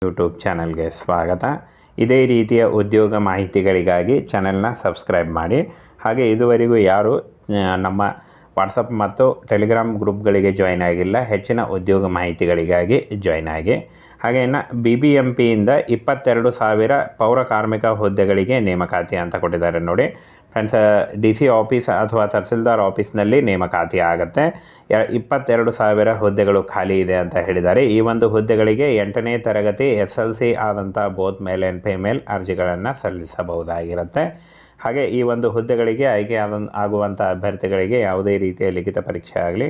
YouTube ಚಾನಲ್ಗೆ ಸ್ವಾಗತ. ಇದೇ ರೀತಿಯ ಉದ್ಯೋಗ ಮಾಹಿತಿಗಳಿಗಾಗಿ ಚಾನೆಲ್ನ ಸಬ್ಸ್ಕ್ರೈಬ್ ಮಾಡಿ. ಹಾಗೆ ಇದುವರೆಗೂ ಯಾರು ನಮ್ಮ ವಾಟ್ಸಪ್ ಮತ್ತು ಟೆಲಿಗ್ರಾಮ್ ಗ್ರೂಪ್ಗಳಿಗೆ ಜಾಯ್ನ್ ಆಗಿಲ್ಲ, ಹೆಚ್ಚಿನ ಉದ್ಯೋಗ ಮಾಹಿತಿಗಳಿಗಾಗಿ ಜಾಯ್ನ್ ಆಗಿ. ಹಾಗೆ ಇನ್ನು BBMPಯಿಂದ 22,000 ಪೌರ ಕಾರ್ಮಿಕ ಹುದ್ದೆಗಳಿಗೆ ನೇಮಕಾತಿ ಅಂತ ಕೊಟ್ಟಿದ್ದಾರೆ ನೋಡಿ ಫ್ರೆಂಡ್ಸ್. DC ಆಫೀಸ್ ಅಥವಾ ತಹಸೀಲ್ದಾರ್ ಆಫೀಸ್ನಲ್ಲಿ ನೇಮಕಾತಿ ಆಗುತ್ತೆ. 22,000 ಹುದ್ದೆಗಳು ಖಾಲಿ ಇದೆ ಅಂತ ಹೇಳಿದ್ದಾರೆ. ಈ ಒಂದು ಹುದ್ದೆಗಳಿಗೆ 8ನೇ ತರಗತಿ SLC ಆದಂಥ ಬೋತ್ ಮೇಲ್ ಆ್ಯಂಡ್ ಫಿಮೇಲ್ ಅರ್ಜಿಗಳನ್ನು ಸಲ್ಲಿಸಬಹುದಾಗಿರುತ್ತೆ. ಹಾಗೆ ಈ ಒಂದು ಹುದ್ದೆಗಳಿಗೆ ಆಯ್ಕೆ ಆಗುವಂಥ ಅಭ್ಯರ್ಥಿಗಳಿಗೆ ಯಾವುದೇ ರೀತಿಯ ಲಿಖಿತ ಪರೀಕ್ಷೆ ಆಗಲಿ,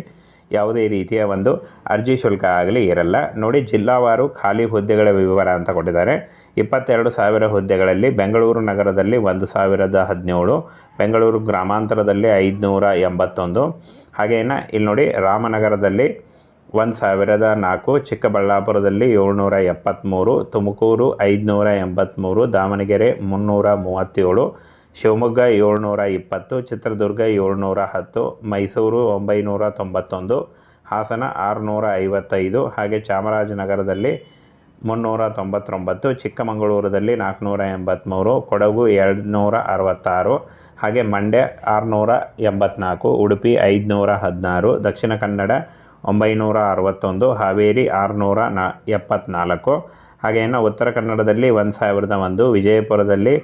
ಯಾವುದೇ ರೀತಿಯ ಒಂದು ಅರ್ಜಿ ಶುಲ್ಕ ಆಗಲಿ ಇರಲ್ಲ ನೋಡಿ. ಜಿಲ್ಲಾವಾರು ಖಾಲಿ ಹುದ್ದೆಗಳ ವಿವರ ಅಂತ ಕೊಟ್ಟಿದ್ದಾರೆ. 22,000 ಹುದ್ದೆಗಳಲ್ಲಿ ಬೆಂಗಳೂರು ನಗರದಲ್ಲಿ 1,017, ಬೆಂಗಳೂರು ಗ್ರಾಮಾಂತರದಲ್ಲಿ 581, ಹಾಗೇನ ಇಲ್ಲಿ ನೋಡಿ ರಾಮನಗರದಲ್ಲಿ 1,004, ಚಿಕ್ಕಬಳ್ಳಾಪುರದಲ್ಲಿ 773, ತುಮಕೂರು 583, ದಾವಣಗೆರೆ 337, ಶಿವಮೊಗ್ಗ 720, ಚಿತ್ರದುರ್ಗ 710, ಮೈಸೂರು 991, ಹಾಸನ 655, ಹಾಗೆ ಚಾಮರಾಜನಗರದಲ್ಲಿ 399, ಚಿಕ್ಕಮಗಳೂರಲ್ಲಿ 483, ಕೊಡಗು 266, ಹಾಗೆ ಮಂಡ್ಯ 684, ಉಡುಪಿ 516, ದಕ್ಷಿಣ ಕನ್ನಡ 961, ಹಾವೇರಿ 674, ಹಾಗೆ ಇನ್ನು ಉತ್ತರ ಕನ್ನಡದಲ್ಲಿ 1,001, ವಿಜಯಪುರದಲ್ಲಿ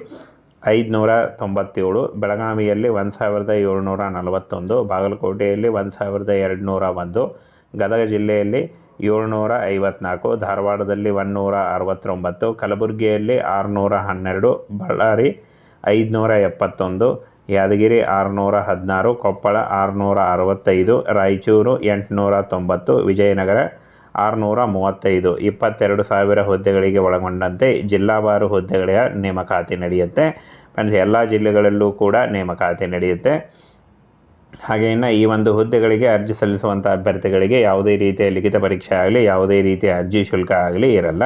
597, ಬೆಳಗಾವಿಯಲ್ಲಿ 1,741, ಬಾಗಲಕೋಟೆಯಲ್ಲಿ 1,201, ಗದಗ ಜಿಲ್ಲೆಯಲ್ಲಿ 754, ಧಾರವಾಡದಲ್ಲಿ 169, ಕಲಬುರಗಿಯಲ್ಲಿ 612, ಬಳ್ಳಾರಿ 571, ಯಾದಗಿರಿ 616, ಕೊಪ್ಪಳ 665, ರಾಯಚೂರು 890, ವಿಜಯನಗರ 635. 22,000 ಹುದ್ದೆಗಳಿಗೆ ಒಳಗೊಂಡಂತೆ ಜಿಲ್ಲಾವಾರು ಹುದ್ದೆಗಳ ನೇಮಕಾತಿ ನಡೆಯುತ್ತೆ ಫ್ರೆಂಡ್ಸ್. ಎಲ್ಲ ಜಿಲ್ಲೆಗಳಲ್ಲೂ ಕೂಡ ನೇಮಕಾತಿ ನಡೆಯುತ್ತೆ. ಹಾಗೆ ಇನ್ನು ಈ ಒಂದು ಹುದ್ದೆಗಳಿಗೆ ಅರ್ಜಿ ಸಲ್ಲಿಸುವಂಥ ಅಭ್ಯರ್ಥಿಗಳಿಗೆ ಯಾವುದೇ ರೀತಿಯ ಲಿಖಿತ ಪರೀಕ್ಷೆ ಆಗಲಿ, ಯಾವುದೇ ರೀತಿಯ ಅರ್ಜಿ ಶುಲ್ಕ ಆಗಲಿ ಇರಲ್ಲ.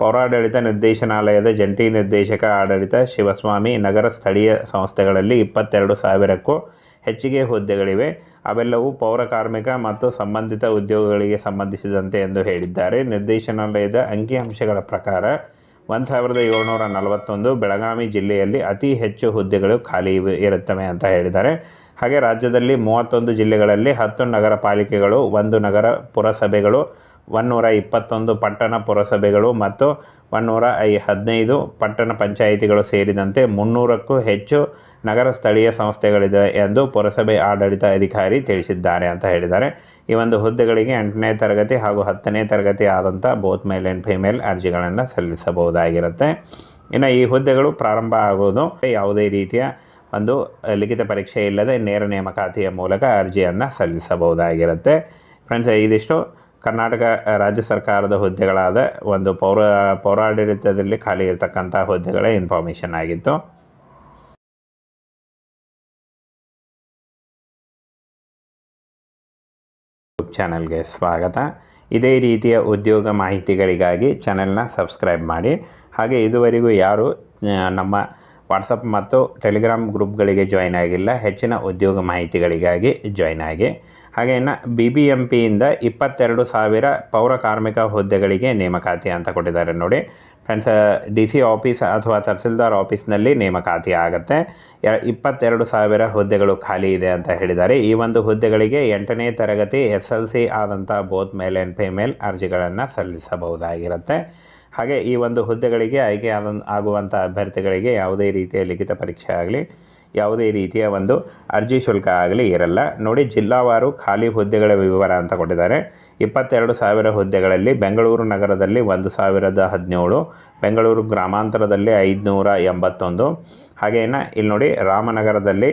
ಪೌರಾಡಳಿತ ನಿರ್ದೇಶನಾಲಯದ ಜಂಟಿ ನಿರ್ದೇಶಕ ಆಡಳಿತ ಶಿವಸ್ವಾಮಿ, ನಗರ ಸ್ಥಳೀಯ ಸಂಸ್ಥೆಗಳಲ್ಲಿ 22,000ಕ್ಕೂ ಹೆಚ್ಚಿಗೆ ಹುದ್ದೆಗಳಿವೆ. ಅವೆಲ್ಲವೂ ಪೌರ ಕಾರ್ಮಿಕ ಮತ್ತು ಸಂಬಂಧಿತ ಉದ್ಯೋಗಗಳಿಗೆ ಸಂಬಂಧಿಸಿದಂತೆ ಎಂದು ಹೇಳಿದ್ದಾರೆ. ನಿರ್ದೇಶನಾಲಯದ ಅಂಕಿಅಂಶಗಳ ಪ್ರಕಾರ 1,741 ಬೆಳಗಾವಿ ಜಿಲ್ಲೆಯಲ್ಲಿ ಅತಿ ಹೆಚ್ಚು ಹುದ್ದೆಗಳು ಖಾಲಿ ಇರುತ್ತವೆ ಅಂತ ಹೇಳಿದ್ದಾರೆ. ಹಾಗೆ ರಾಜ್ಯದಲ್ಲಿ 31 ಜಿಲ್ಲೆಗಳಲ್ಲಿ 10 ನಗರ ಪಾಲಿಕೆಗಳು, 1 ನಗರ ಪುರಸಭೆಗಳು, 121 ಪಟ್ಟಣ ಪುರಸಭೆಗಳು ಮತ್ತು 115 ಪಟ್ಟಣ ಪಂಚಾಯಿತಿಗಳು ಸೇರಿದಂತೆ 300ಕ್ಕೂ ಹೆಚ್ಚು ನಗರ ಸ್ಥಳೀಯ ಸಂಸ್ಥೆಗಳಿದೆ ಎಂದು ಪುರಸಭೆ ಆಡಳಿತ ಅಧಿಕಾರಿ ತಿಳಿಸಿದ್ದಾರೆ ಅಂತ ಹೇಳಿದ್ದಾರೆ. ಈ ಒಂದು ಹುದ್ದೆಗಳಿಗೆ 8ನೇ ತರಗತಿ ಹಾಗೂ 10ನೇ ತರಗತಿ ಆದಂಥ ಬೋತ್ ಮೇಲ್ ಆ್ಯಂಡ್ ಫಿಮೇಲ್ ಅರ್ಜಿಗಳನ್ನು ಸಲ್ಲಿಸಬಹುದಾಗಿರುತ್ತೆ. ಇನ್ನು ಈ ಹುದ್ದೆಗಳು ಪ್ರಾರಂಭ ಆಗೋದು ಯಾವುದೇ ರೀತಿಯ ಒಂದು ಲಿಖಿತ ಪರೀಕ್ಷೆ ಇಲ್ಲದೆ ನೇರ ನೇಮಕಾತಿಯ ಮೂಲಕ ಅರ್ಜಿಯನ್ನು ಸಲ್ಲಿಸಬಹುದಾಗಿರುತ್ತೆ ಫ್ರೆಂಡ್ಸ್. ಇದಿಷ್ಟು ಕರ್ನಾಟಕ ರಾಜ್ಯ ಸರ್ಕಾರದ ಹುದ್ದೆಗಳಾದ ಒಂದು ಪೌರಾಡಳಿತದಲ್ಲಿ ಖಾಲಿ ಇರತಕ್ಕಂಥ ಹುದ್ದೆಗಳ ಇನ್ಫಾರ್ಮೇಷನ್ ಆಗಿತ್ತು. ಚಾನಲ್ಗೆ ಸ್ವಾಗತ. ಇದೇ ರೀತಿಯ ಉದ್ಯೋಗ ಮಾಹಿತಿಗಳಿಗಾಗಿ ಚಾನೆಲ್ನ ಸಬ್ಸ್ಕ್ರೈಬ್ ಮಾಡಿ. ಹಾಗೆ ಇದುವರೆಗೂ ಯಾರು ನಮ್ಮ ವಾಟ್ಸಪ್ ಮತ್ತು ಟೆಲಿಗ್ರಾಮ್ ಗ್ರೂಪ್ಗಳಿಗೆ ಜಾಯ್ನ್ ಆಗಿಲ್ಲ, ಹೆಚ್ಚಿನ ಉದ್ಯೋಗ ಮಾಹಿತಿಗಳಿಗಾಗಿ ಜಾಯ್ನ್ ಆಗಿ. ಹಾಗೆ ಇನ್ನು BBMPಯಿಂದ 22,000 ಪೌರ ಕಾರ್ಮಿಕ ಹುದ್ದೆಗಳಿಗೆ ನೇಮಕಾತಿ ಅಂತ ಕೊಟ್ಟಿದ್ದಾರೆ ನೋಡಿ ಫ್ರೆಂಡ್ಸ್. DC ಆಫೀಸ್ ಅಥವಾ ತಹಸೀಲ್ದಾರ್ ಆಫೀಸ್ನಲ್ಲಿ ನೇಮಕಾತಿ ಆಗುತ್ತೆ. 22,000 ಹುದ್ದೆಗಳು ಖಾಲಿ ಇದೆ ಅಂತ ಹೇಳಿದ್ದಾರೆ. ಈ ಒಂದು ಹುದ್ದೆಗಳಿಗೆ 8ನೇ ತರಗತಿ SLC ಆದಂಥ ಬೋತ್ ಮೇಲ್ ಆ್ಯಂಡ್ ಫಿಮೇಲ್ ಅರ್ಜಿಗಳನ್ನು ಸಲ್ಲಿಸಬಹುದಾಗಿರುತ್ತೆ. ಹಾಗೆ ಈ ಒಂದು ಹುದ್ದೆಗಳಿಗೆ ಆಯ್ಕೆ ಆಗುವಂಥ ಅಭ್ಯರ್ಥಿಗಳಿಗೆ ಯಾವುದೇ ರೀತಿಯ ಲಿಖಿತ ಪರೀಕ್ಷೆ ಆಗಲಿ, ಯಾವುದೇ ರೀತಿಯ ಒಂದು ಅರ್ಜಿ ಶುಲ್ಕ ಆಗಲಿ ಇರಲ್ಲ ನೋಡಿ. ಜಿಲ್ಲಾವಾರು ಖಾಲಿ ಹುದ್ದೆಗಳ ವಿವರ ಅಂತ ಕೊಟ್ಟಿದ್ದಾರೆ. 22,000 ಹುದ್ದೆಗಳಲ್ಲಿ ಬೆಂಗಳೂರು ನಗರದಲ್ಲಿ 1,017, ಬೆಂಗಳೂರು ಗ್ರಾಮಾಂತರದಲ್ಲಿ 581, ಹಾಗೇನ ಇಲ್ಲಿ ನೋಡಿ ರಾಮನಗರದಲ್ಲಿ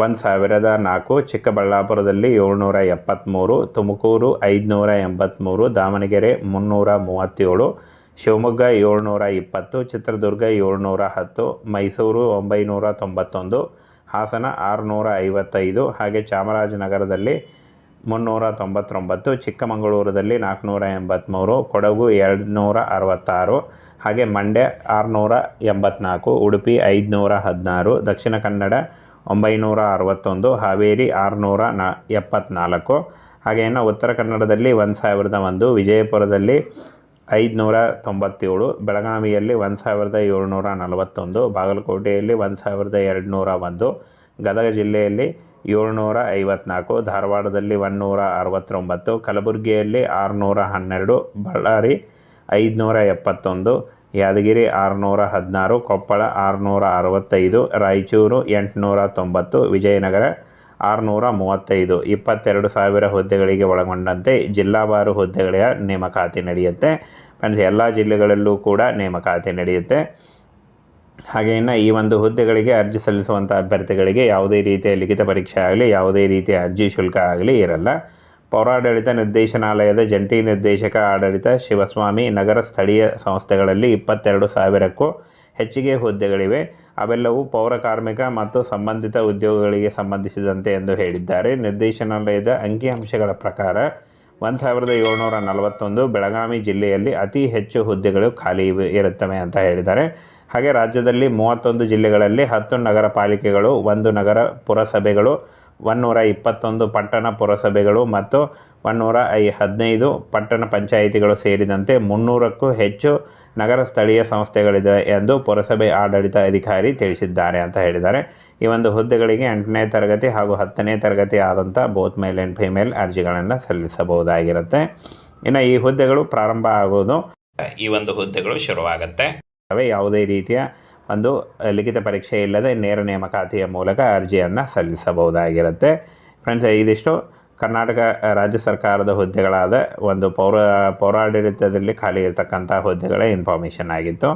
1,004, ಚಿಕ್ಕಬಳ್ಳಾಪುರದಲ್ಲಿ 773, ತುಮಕೂರು 583, ದಾವಣಗೆರೆ 337, ಶಿವಮೊಗ್ಗ 720, ಚಿತ್ರದುರ್ಗ 710, ಮೈಸೂರು 991, ಹಾಸನ 655, ಹಾಗೆ ಚಾಮರಾಜನಗರದಲ್ಲಿ 399, ಚಿಕ್ಕಮಗಳೂರಲ್ಲಿ 483, ಕೊಡಗು 266, ಹಾಗೆ ಮಂಡ್ಯ 684, ಉಡುಪಿ 516, ದಕ್ಷಿಣ ಕನ್ನಡ 961, ಹಾವೇರಿ 674, ಹಾಗೆ ಇನ್ನು ಉತ್ತರ ಕನ್ನಡದಲ್ಲಿ 1,001, ವಿಜಯಪುರದಲ್ಲಿ 597, ಬೆಳಗಾವಿಯಲ್ಲಿ 1741, ಬಾಗಲಕೋಟೆಯಲ್ಲಿ 1201, ಗದಗ ಜಿಲ್ಲೆಯಲ್ಲಿ 754, ಧಾರವಾಡದಲ್ಲಿ 169, ಕಲಬುರಗಿಯಲ್ಲಿ 612, ಬಳ್ಳಾರಿ 571, ಯಾದಗಿರಿ 616, ಕೊಪ್ಪಳ 665, ರಾಯಚೂರು 890, ವಿಜಯನಗರ 635, 22,000 ಹುದ್ದೆಗಳಿಗೆ ಒಳಗೊಂಡಂತೆ ಜಿಲ್ಲಾವಾರು ಹುದ್ದೆಗಳ ನೇಮಕಾತಿ ನಡೆಯುತ್ತೆ. ಫ್ರೆಂಡ್ಸ್, ಎಲ್ಲ ಜಿಲ್ಲೆಗಳಲ್ಲೂ ಕೂಡ ನೇಮಕಾತಿ ನಡೆಯುತ್ತೆ. ಹಾಗೆ ಇನ್ನು ಈ ಒಂದು ಹುದ್ದೆಗಳಿಗೆ ಅರ್ಜಿ ಸಲ್ಲಿಸುವಂಥ ಅಭ್ಯರ್ಥಿಗಳಿಗೆ ಯಾವುದೇ ರೀತಿಯ ಲಿಖಿತ ಪರೀಕ್ಷೆ ಆಗಲಿ, ಯಾವುದೇ ರೀತಿಯ ಅರ್ಜಿ ಶುಲ್ಕ ಆಗಲಿ ಇರಲ್ಲ. ಪೌರಾಡಳಿತ ನಿರ್ದೇಶನಾಲಯದ ಜಂಟಿ ನಿರ್ದೇಶಕ ಆಡಳಿತ ಶಿವಸ್ವಾಮಿ, ನಗರ ಸ್ಥಳೀಯ ಸಂಸ್ಥೆಗಳಲ್ಲಿ 22,000ಕ್ಕೂ ಹೆಚ್ಚಿಗೆ ಹುದ್ದೆಗಳಿವೆ. ಅವೆಲ್ಲವೂ ಪೌರ ಕಾರ್ಮಿಕ ಮತ್ತು ಸಂಬಂಧಿತ ಉದ್ಯೋಗಗಳಿಗೆ ಸಂಬಂಧಿಸಿದಂತೆ ಎಂದು ಹೇಳಿದ್ದಾರೆ. ನಿರ್ದೇಶನಾಲಯದ ಅಂಕಿಅಂಶಗಳ ಪ್ರಕಾರ 1,741 ಬೆಳಗಾವಿ ಜಿಲ್ಲೆಯಲ್ಲಿ ಅತಿ ಹೆಚ್ಚು ಹುದ್ದೆಗಳು ಖಾಲಿ ಇರುತ್ತವೆ ಅಂತ ಹೇಳಿದ್ದಾರೆ. ಹಾಗೆ ರಾಜ್ಯದಲ್ಲಿ 31 ಜಿಲ್ಲೆಗಳಲ್ಲಿ 10 ನಗರ ಪಾಲಿಕೆಗಳು, 1 ನಗರ ಪುರಸಭೆಗಳು, 121 ಪಟ್ಟಣ ಪುರಸಭೆಗಳು ಮತ್ತು 115 ಪಟ್ಟಣ ಪಂಚಾಯಿತಿಗಳು ಸೇರಿದಂತೆ 300ಕ್ಕೂ ಹೆಚ್ಚು ನಗರ ಸ್ಥಳೀಯ ಸಂಸ್ಥೆಗಳಿದೆ ಎಂದು ಪುರಸಭೆ ಆಡಳಿತ ಅಧಿಕಾರಿ ತಿಳಿಸಿದ್ದಾರೆ ಅಂತ ಹೇಳಿದ್ದಾರೆ. ಈ ಒಂದು ಹುದ್ದೆಗಳಿಗೆ 8ನೇ ತರಗತಿ ಹಾಗೂ 10ನೇ ತರಗತಿ ಆದಂಥ ಬೋತ್ ಮೇಲ್ ಆ್ಯಂಡ್ ಫಿಮೇಲ್ ಅರ್ಜಿಗಳನ್ನು ಸಲ್ಲಿಸಬಹುದಾಗಿರುತ್ತೆ. ಇನ್ನು ಈ ಹುದ್ದೆಗಳು ಪ್ರಾರಂಭ ಆಗೋದು, ಈ ಒಂದು ಹುದ್ದೆಗಳು ಶುರುವಾಗುತ್ತೆ. ಯಾವುದೇ ರೀತಿಯ ಒಂದು ಲಿಖಿತ ಪರೀಕ್ಷೆ ಇಲ್ಲದೆ ನೇರ ನೇಮಕಾತಿಯ ಮೂಲಕ ಅರ್ಜಿಯನ್ನು ಸಲ್ಲಿಸಬಹುದಾಗಿರುತ್ತೆ. ಫ್ರೆಂಡ್ಸ್, ಇದಿಷ್ಟು ಕರ್ನಾಟಕ ರಾಜ್ಯ ಸರ್ಕಾರದ ಹುದ್ದೆಗಳಾದ ಒಂದು ಪೌರಾಡಳಿತದಲ್ಲಿ ಖಾಲಿ ಇರತಕ್ಕಂಥ ಹುದ್ದೆಗಳ ಇನ್ಫಾರ್ಮೇಷನ್ ಆಗಿತ್ತು.